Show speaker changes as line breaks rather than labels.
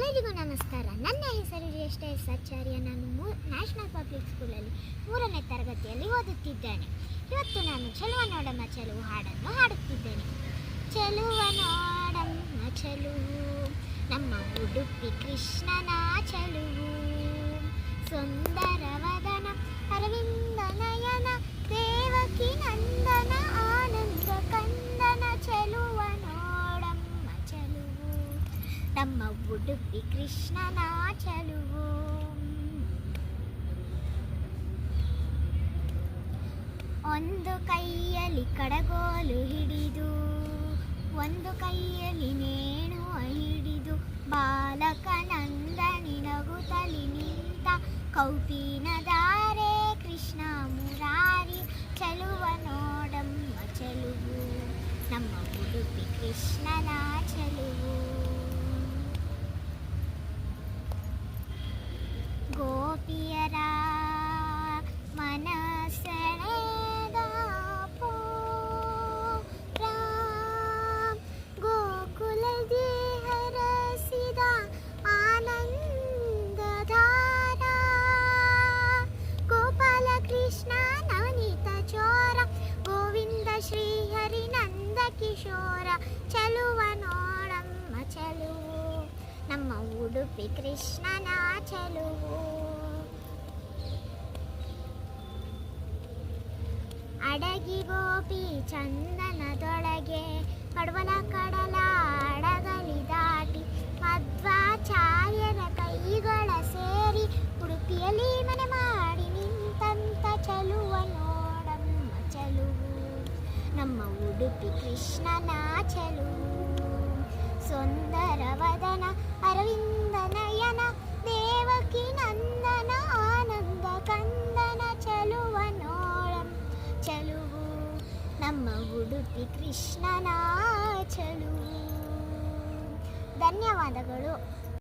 ಎಲ್ಲರಿಗೂ ನಮಸ್ಕಾರ. ನನ್ನ ಹೆಸರು ಜ್ಯೇಷ್ಠ ಎಸ್ ಆಚಾರ್ಯ. ನಾನು ನ್ಯಾಷನಲ್ ಪಬ್ಲಿಕ್ ಸ್ಕೂಲಲ್ಲಿ 3ನೇ ತರಗತಿಯಲ್ಲಿ ಓದುತ್ತಿದ್ದೇನೆ. ಇವತ್ತು ನಾನು ಚೆಲುವ ನೋಡಮ್ಮ ಚೆಲುವು ಹಾಡನ್ನು ಹಾಡುತ್ತಿದ್ದೇನೆ. ಚೆಲುವ ನೋಡಮ್ಮ ಚೆಲುವು ನಮ್ಮ ಉಡುಪಿ ಕೃಷ್ಣನ ಚೆಲುವು, ಸುಂದರ ವದನ ಅರವಿಂದ ನಯನ ದೇವಕಿ ನಂದನ ಆನಂದ ಕಂದನ ಚೆಲುವ ನೋಡಮ್ಮ ಚೆಲುವು ನಮ್ಮ ಉಡುಪಿ ಕೃಷ್ಣನ ಚೆಲುವು. ಒಂದು ಕೈಯಲ್ಲಿ ಕಡಗೋಲು ಹಿಡಿದು, ಒಂದು ಕೈಯಲ್ಲಿ ನೇಣು ಹಿಡಿದು, ಬಾಲಕ ನಂದನಿ ನಗುತ್ತಲಿ ನಿಂತ ಕೌಪಿನದಾರೆ ಕೃಷ್ಣ ಮುರಾರಿ ಚೆಲುವ ನೋಡಮ್ಮ ಚೆಲುವು ನಮ್ಮ ಉಡುಪಿ ಕೃಷ್ಣನ ಚೆಲುವು. ಗೋಪಿಯರ ಮನಸೆಳೆದ ಗೋಕುಲದಿ ಹರಸಿದ ಆನಂದಧಾರ, ಗೋಪಾಲ ಕೃಷ್ಣ ನವನೀತ ಚೋರ ಗೋವಿಂದ ಶ್ರೀಹರಿ ನಂದ ಕಿಶೋರ ಚೆಲುವ ನೋಡಮ್ಮ ಚೆಲುವು ನಮ್ಮ ಉಡುಪಿ ಕೃಷ್ಣನ ಚೆಲುವು. ಅಡಗಿ ಗೋಪಿ ಚಂದನದೊಳಗೆ ಕಡವಲ ಕಡಲ ಅಡಗಲಿ ದಾಟಿ, ಮಧ್ವಾಚಾರ್ಯರ ಕೈಗಳ ಸೇರಿ ಉಡುಪಿಯಲ್ಲಿ ಮನೆ ಮಾಡಿ ನಿಂತಂತ ಚೆಲುವ ನೋಡಮ್ಮ ಚೆಲುವು ನಮ್ಮ ಉಡುಪಿ ಕೃಷ್ಣನ ಚೆಲುವು. ಸುಂದರ ವದನ ಅರವಿಂದ ನಯನ ದೇವಕಿ ನಂದನ ಆನಂದ ಕಂದನ ಚೆಲುವ ನೋಡಮ್ಮ ಚೆಲುವು ನಮ್ಮ ಉಡುಪಿ ಕೃಷ್ಣನ ಚೆಲುವು. ಧನ್ಯವಾದಗಳು.